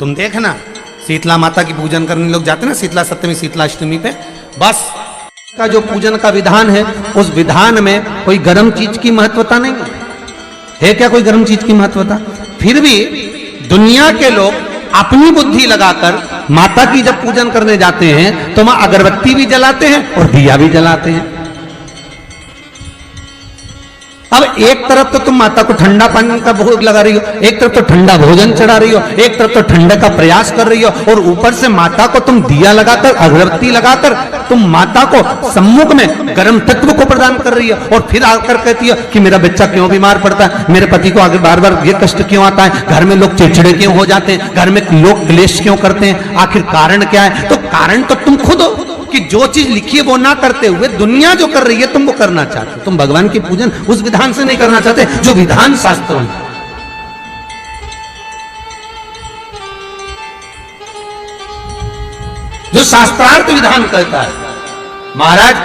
तुम देखना शीतला माता की पूजन करने लोग जाते ना, शीतला सप्तमी शीतला अष्टमी पे, बस का जो पूजन का विधान है उस विधान में कोई गर्म चीज की महत्वता नहीं है। क्या कोई गर्म चीज की महत्वता? फिर भी दुनिया के लोग अपनी बुद्धि लगाकर माता की जब पूजन करने जाते हैं तो वहां अगरबत्ती भी जलाते हैं और दिया भी जलाते हैं। अब एक तरफ तो तुम माता को ठंडा पानी का भोग लगा रही हो, एक तरफ तो ठंडा भोजन चढ़ा रही हो, एक तरफ तो ठंडे का प्रयास कर रही हो, और ऊपर से माता को तुम दिया लगाकर अगरबत्ती लगाकर तुम माता को सम्मुख में गर्म तत्व को प्रदान कर रही हो, और फिर आकर कहती हो कि मेरा बच्चा क्यों बीमार पड़ता है, मेरे पति को आगे बार बार ये कष्ट क्यों आता है, घर में लोग चिड़चिड़े क्यों हो जाते हैं, घर में लोग क्लेश क्यों करते हैं, आखिर कारण क्या है? तो कारण तो तुम खुद हो कि जो चीज लिखी है वो ना करते हुए दुनिया जो कर रही है तुम वो करना चाहते हो। तुम भगवान की पूजन उस विधान से नहीं करना चाहते जो विधान शास्त्र में, जो शास्त्रार्थ विधान कहता है। महाराज,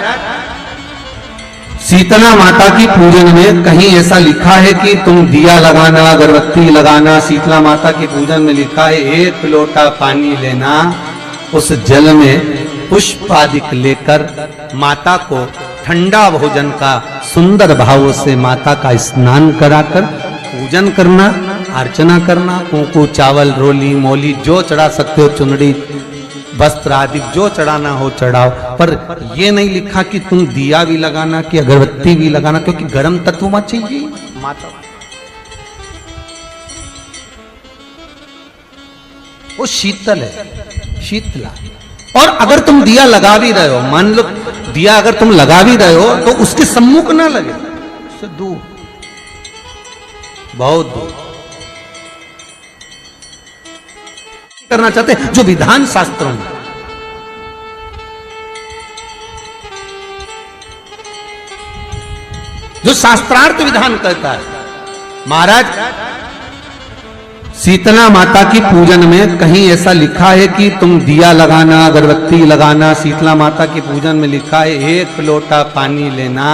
शीतला माता की पूजन में कहीं ऐसा लिखा है कि तुम दिया लगाना, अगरबत्ती लगाना? शीतला माता की पूजन में लिखा है एक लोटा पानी लेना, उस जल में पुष्प आदि लेकर माता को ठंडा भोजन का सुंदर भाव से माता का स्नान कराकर पूजन करना, अर्चना करना, कुंकू चावल रोली मोली जो चढ़ा सकते हो, चुनरी वस्त्र आदि जो चढ़ाना हो चढ़ाओ, पर यह नहीं लिखा कि तुम दिया भी लगाना कि अगरबत्ती भी लगाना, क्योंकि गर्म तत्व मत चाहिए माता, वो शीतल है, शीतला। और अगर तुम दिया लगा भी रहे हो, मान लो दिया अगर तुम लगा भी रहे हो तो उसके सम्मुख ना लगे, उससे दूर, बहुत दूर करना चाहते जो विधान शास्त्रों में। जो शास्त्रार्थ विधान कहता है। महाराज, शीतला माता की पूजन में कहीं ऐसा लिखा है कि तुम दिया लगाना, अगरबत्ती लगाना? शीतला माता की पूजन में लिखा है एक लोटा पानी लेना,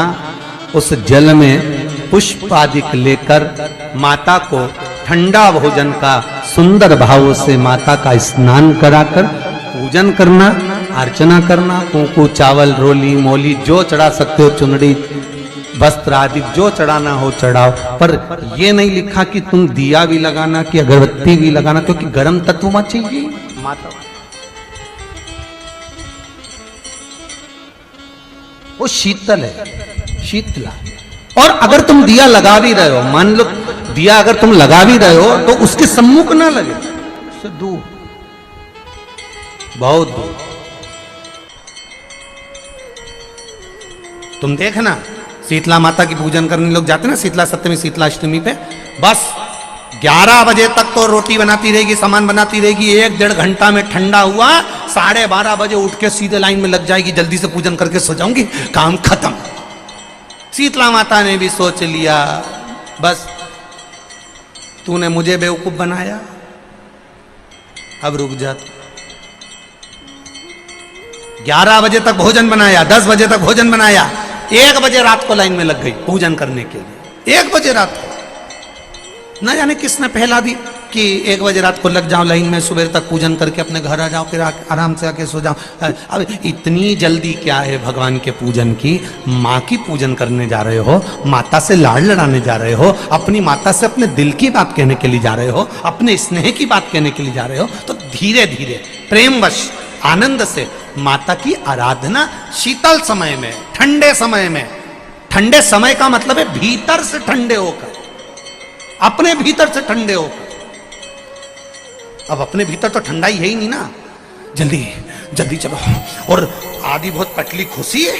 उस जल में पुष्प आदि लेकर माता को ठंडा भोजन का सुंदर भाव से माता का स्नान कराकर पूजन करना, अर्चना करना, कुंकू चावल रोली मोली जो चढ़ा सकते हो, चुनरी वस्त्र आदि जो चढ़ाना हो चढ़ाओ, पर यह नहीं लिखा कि तुम दिया भी लगाना कि अगरबत्ती भी लगाना, क्योंकि गर्म तत्व मत चाहिए माता, वो शीतल है, शीतला। और अगर तुम दिया लगा भी रहे हो, मान लो दिया अगर तुम लगा भी रहे हो तो उसके सम्मुख ना लगे, उससे दूर, बहुत दूर। तुम देखना शीतला माता की पूजन करने लोग जाते ना, शीतला सप्तमी शीतला अष्टमी पे, बस 11 बजे तक तो रोटी बनाती रहेगी, सामान बनाती रहेगी, 1-1.5 घंटा में ठंडा हुआ, 12:30 बजे उठ के सीधे लाइन में लग जाएगी, जल्दी से पूजन करके सो जाऊंगी, काम खत्म। शीतला माता ने भी सोच लिया बस तूने मुझे बेवकूफ बनाया, अब रुक जा। 11 बजे तक भोजन बनाया, 10 बजे तक भोजन बनाया, 1 बजे रात को लाइन में लग गई पूजन करने के लिए। 1 बजे रात को न जाने किसने पहला दी कि 1 बजे रात को लग जाओ लाइन में, सुबह तक पूजन करके अपने घर आ जाओ, फिर आराम से आके सो जाओ। अब इतनी जल्दी क्या है भगवान के पूजन की? माँ की पूजन करने जा रहे हो, माता से लाड़ लड़ाने जा रहे हो, अपनी माता से अपने दिल की बात कहने के लिए जा रहे हो, अपने स्नेह की बात कहने के लिए जा रहे हो, तो धीरे धीरे प्रेमवश आनंद से माता की आराधना शीतल समय में, ठंडे समय में। ठंडे समय का मतलब है भीतर से ठंडे होकर, अपने भीतर से ठंडे होकर। अब अपने भीतर तो ठंडा ही है ही नहीं ना, जल्दी जल्दी चलो, और आधी बहुत पतली खुशी है,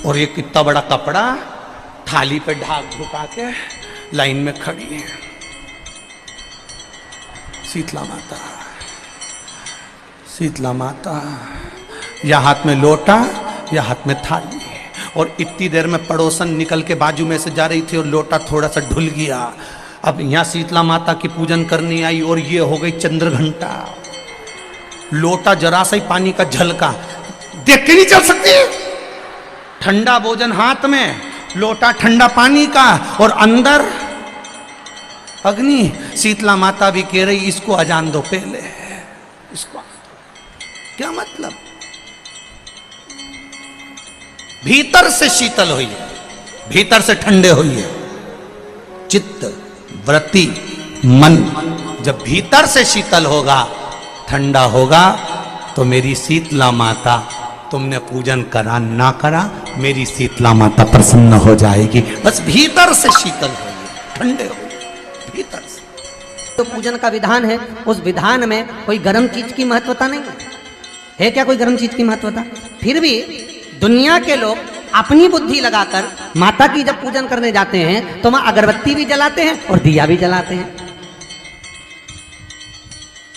और ये कितना बड़ा कपड़ा थाली पे ढाक ढुका के लाइन में खड़ी है शीतला माता। शीतला माता, या हाथ में लोटा या हाथ में थाली, और इतनी देर में पड़ोसन निकल के बाजू में से जा रही थी और लोटा थोड़ा सा ढुल गया। अब यहाँ शीतला माता की पूजन करनी आई और ये हो गई चंद्र घंटा। लोटा जरा सा ही पानी का झलका, देख के नहीं चल सकती। ठंडा भोजन हाथ में, लोटा ठंडा पानी का, और अंदर अग्नि शीतला माता भी कह रही इसको अजान दो पहले, इसको क्या मतलब? भीतर से शीतल हुई है, भीतर से ठंडे हुई है। चित्त वृत्ति मन जब भीतर से शीतल होगा, ठंडा होगा, तो मेरी शीतला माता, तुमने पूजन करा ना करा, मेरी शीतला माता प्रसन्न हो जाएगी। बस भीतर से शीतल होइए, ठंडे हो भीतर से। तो पूजन का विधान है, उस विधान में कोई गर्म चीज की महत्वता नहीं है क्या? कोई गर्म चीज की महत्वता? फिर भी दुनिया के लोग अपनी बुद्धि लगाकर माता की जब पूजन करने जाते हैं तो वहां अगरबत्ती भी जलाते हैं और दिया भी जलाते हैं।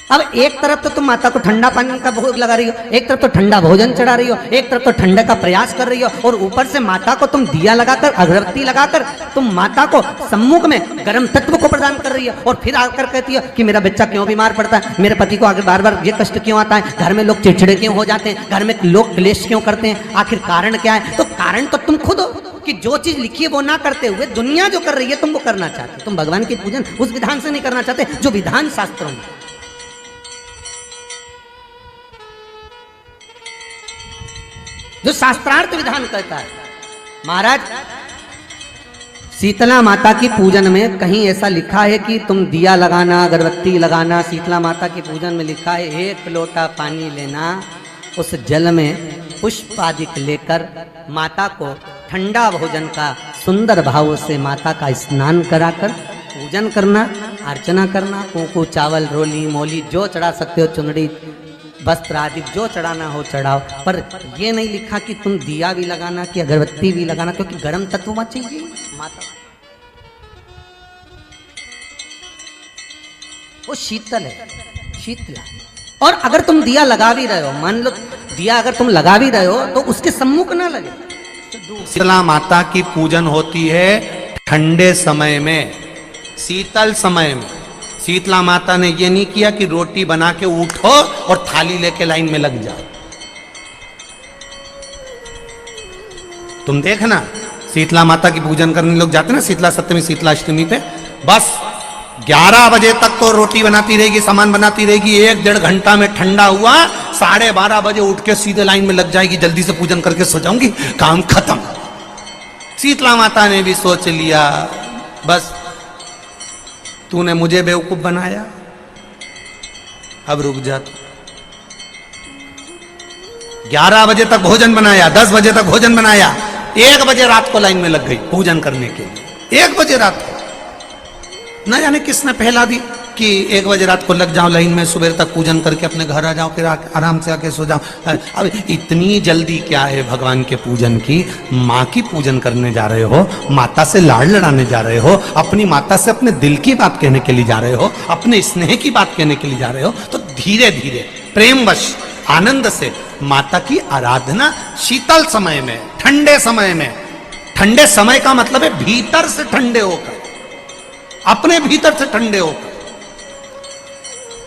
अब एक तरफ तो तुम माता को ठंडा पानी का भोग लगा रही हो, एक तरफ तो ठंडा भोजन चढ़ा रही हो, एक तरफ तो ठंडे का प्रयास कर रही हो, और ऊपर से माता को तुम दिया लगाकर अगरबत्ती लगाकर तुम माता को सम्मुख में गर्म तत्व को प्रदान कर रही हो, और फिर आकर कहती हो कि मेरा बच्चा क्यों बीमार पड़ता है, मेरे पति को आगे बार बार ये कष्ट क्यों आता है, घर में लोग चिड़चिड़े क्यों हो जाते हैं, घर में लोग क्लेश क्यों करते हैं, आखिर कारण क्या है? तो कारण तो तुम खुद हो कि जो चीज लिखी है वो ना करते हुए दुनिया जो कर रही है तुम वो करना चाहते हो। तुम भगवान की पूजन उस विधान से नहीं करना चाहते जो विधान शास्त्रों में। जो शास्त्रार्थ विधान कहता है। महाराज, शीतला माता की पूजन में कहीं ऐसा लिखा है कि तुम दिया लगाना, अगरबत्ती लगाना? शीतला माता की पूजन में लिखा है एक लोटा पानी लेना, उस जल में पुष्प आदि लेकर माता को ठंडा भोजन का सुंदर भाव से माता का स्नान कराकर पूजन करना, अर्चना करना, कुंकू चावल रोली मोली जो चढ़ा सकते हो, चुनरी वस्त्र आदि जो चढ़ाना हो चढ़ाओ, पर ये नहीं लिखा कि तुम दिया भी लगाना कि अगरबत्ती भी लगाना, क्योंकि गर्म तत्व मत चाहिए माता, वो शीतल है, शीतला। और अगर तुम दिया लगा भी रहे हो, मान लो दिया अगर तुम लगा भी रहे हो तो उसके सम्मुख ना लगे। शीतला माता की पूजन होती है ठंडे समय में, शीतल समय में। शीतला माता ने ये नहीं किया कि रोटी बना के उठो और थाली लेके लाइन में लग जाओ। तुम देखना, शीतला माता की पूजन करने लोग जाते ना शीतला सप्तमी, शीतला अष्टमी पे, बस 11 बजे तक तो रोटी बनाती रहेगी, सामान बनाती रहेगी, 1-1.5 घंटा में ठंडा हुआ, 12:30 बजे उठ के सीधे लाइन में लग जाएगी, जल्दी से पूजन करके सो जाऊंगी, काम खत्म। शीतला माता ने भी सोच लिया, बस तूने मुझे बेवकूफ बनाया, अब रुक जा। 11 बजे तक भोजन बनाया, 10 बजे तक भोजन बनाया, 1 बजे रात को लाइन में लग गई पूजन करने के लिए। 1 बजे रात को न जाने किसने पहला दी कि 1 बजे रात को लग जाओ लाइन में, सुबह तक पूजन करके अपने घर आ जाओ, फिर आराम से आके सो जाओ। अब इतनी जल्दी क्या है भगवान के पूजन की? माँ की पूजन करने जा रहे हो, माता से लाड़ लड़ाने जा रहे हो, अपनी माता से अपने दिल की बात कहने के लिए जा रहे हो, अपने स्नेह की बात कहने के लिए जा रहे हो, तो धीरे धीरे प्रेमवश आनंद से माता की आराधना शीतल समय में, ठंडे समय में। ठंडे समय का मतलब है भीतर से ठंडे होकर, अपने भीतर से ठंडे होकर।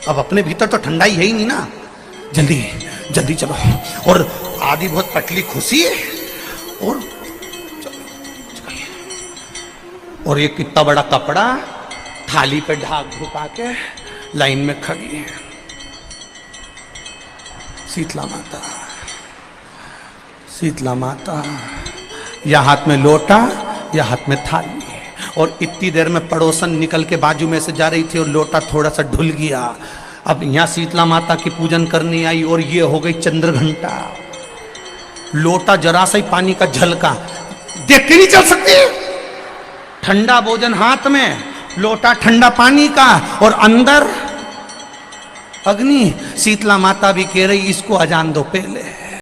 अब अपने भीतर तो ठंडा ही है ही नहीं ना, जल्दी जल्दी चलो। और आदि बहुत पतली खुशी है, और और ये कितना बड़ा कपड़ा थाली पे ढाक ढुका के लाइन में खड़ी है शीतला माता। शीतला माता, या हाथ में लोटा या हाथ में थाली, और इतनी देर में पड़ोसन निकल के बाजू में से जा रही थी और लोटा थोड़ा सा ढुल गया। अब यहाँ शीतला माता की पूजन करने आई और ये हो गई चंद्र घंटा। लोटा जरा सा ही पानी का झलका, देख के नहीं चल सकती। ठंडा भोजन हाथ में, लोटा ठंडा पानी का, और अंदर अग्नि। शीतला माता भी कह रही इसको अजान दो पहले।